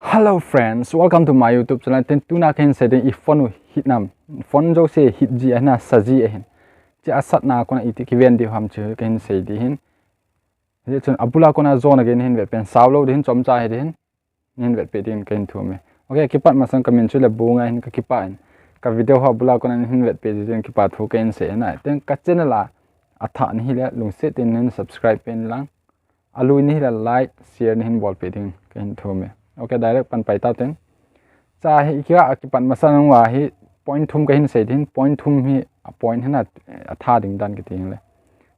Hello friends, welcome to my YouTube channel. Ten tuna ken se den phone hit nam phone jo se hit ji ana saji hen. Chi asat na kona iti ki ven di ham chu ken se di hin. Ye chun abula kona zone again hin vet pen sawlo di hin chom cha he di hin vet pe din ken thu me. Okay, kipat masang comment chu le bunga hin ka kipa hin. Ka video ha abula kona hin vet pe di den kipa thu ken se na. Ten ka channel la atha ni le lung se tin hin subscribe pen lang. Alu ni la like share ni hin bol pe din ken thu me. Okay, direct pan pai tao ten cha hi kia akipan masanang wa hi point thum ka hin se din point thum hi a point hena atha ding dan ki ting le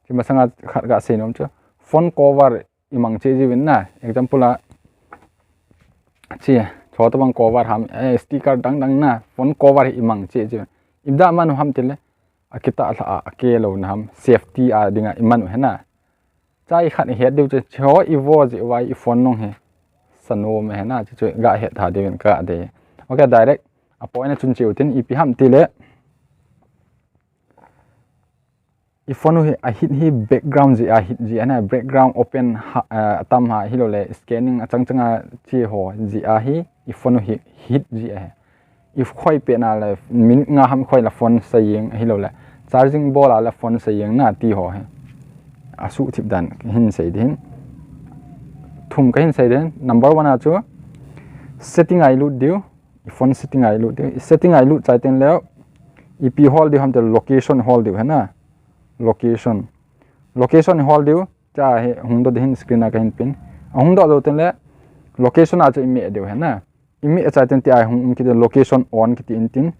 ki masanga khat ga se nom chu phone cover imang che ji win na example a chi tho to bang cover ham sticker dang dang na phone cover imang che ji ibda man ham tile akita a ke lo na ham safety a dinga iman hena chai khat he du che cho iwo ji wai phone nong he sano me na chu ga he tha de ka de okay direct a point chun chiu tin ip ham ti le iphone hi a hit hi background ji a hit ji ana background open tam ha hi lo le scanning a chang changa chi ho ji a hi iphone hi hit ji a if khoi pe na le min nga ham khoi la phone sayeng hi lo le charging ball la phone sayeng na ti ho he asu thip dan hin sei din thum ka hin sai den number 1 a chu setting ai lu diu phone setting ai lu diu setting ai lu chai ten leo ep hol diu ham te location hol diu hena location hol diu cha he hung do hin screen a ka hin pin hung do ten le location a chu ime diu hena ime chai ten ti ai hung ki location on ki tin tin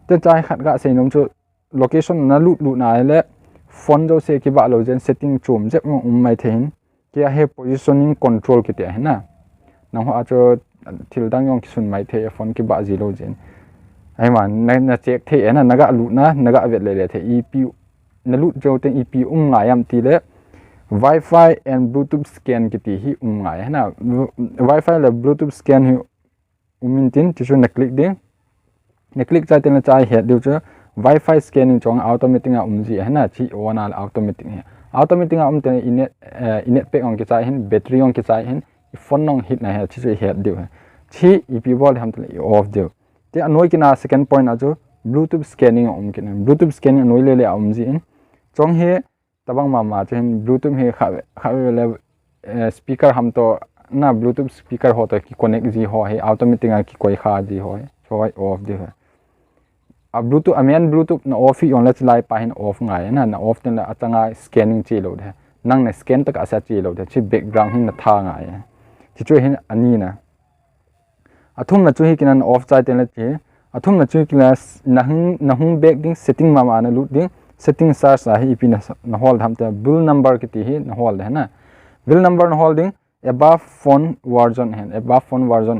ten chai khat ga sei nom chu location na lu na le phone jo se ki ba lo jen setting chum je mai thein kia he positioning control ki te na nang ho acho thil dang yong ki sun mai the phone ki ba zero jen ai ma na check the na naga lu na naga vet le the ep na lu jo te ep ngai am ti le wifi and bluetooth scan ki ti hi ngai na wifi le bluetooth scan hi min tin ti chu na click cha te na chai he du chu wifi scanning chong automatic a ji na chi ona automatic automatic am te inet pe ong ki chai hin battery ong ki chai hin phone nong hit na he chi he diu chi ep bol ham te off diu te anoi kina second point ajo bluetooth scanning om kin bluetooth scanning anoi le le om ji in chong he tabang ma chen bluetooth he kha le speaker ham to na bluetooth speaker ho to ki connect ji ho he automatic a ki koi kha ji ho choi off diu a bluetooth amen bluetooth na off hi on let's lai pa hin off ngai na off ten la atanga scanning chi lo de nang na scan tak asa chi lo de chi background hin na tha ngai chi chu hin ani na athum na chu hi kinan off chai ten la chi athum na chu class na hung back ding setting ma na lut ding setting search a hi pi na hold ham ta bill number ki ti hi na hold de na bill number na holding above phone version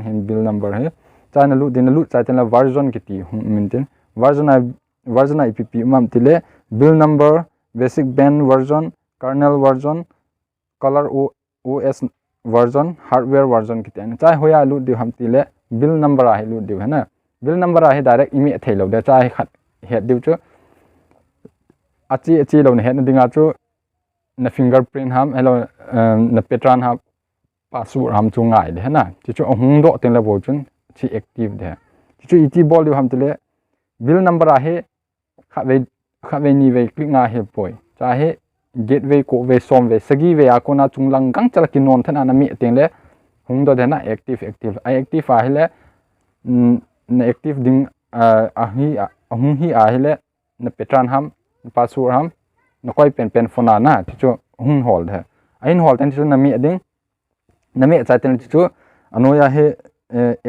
hin bill number he cha na lut chai ten la version ki ti hung min ten version IPP mam tile bill number basic band version kernel version color OS version hardware version kiten chai hoya lu di ham tile bill number a lu di hena bill number a direct imi thailo de chai khat he diu chu achi lo ne he na dinga chu na fingerprint ham hello na patron ham password ham chu ngai de hena chi chu hung do ten la bo chun chi active de chi chu iti bol di ham tile bill number a he kha ve ni ve click nga he poi cha he gateway ko ve som ve sagi ve a kona chunglang gang chala ki non thana na mi teng le hung do de na active I active a hele na active ding a hung hi a hele na patron ham password ham na koi pen phone na chu hung hold he ain hold ten chu na mi ding na mi cha ten chu anoya he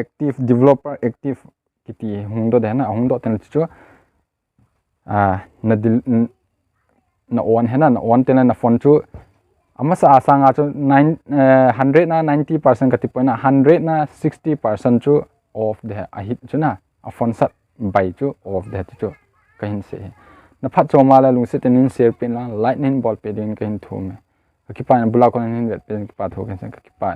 active developer active kiti hung do de na hung do ten chu na on hena na on ten na phone chu amasa asanga chu 100 na 90% kati point na 100 na 60% chu off de a hit chu na a phone sat bai chu off de chu kahin se na phat choma la lung se tenin share pin la lightning ball pe din kahin thu me ki pa na bula ko nin vet pe ki pa thu kan sa ki pa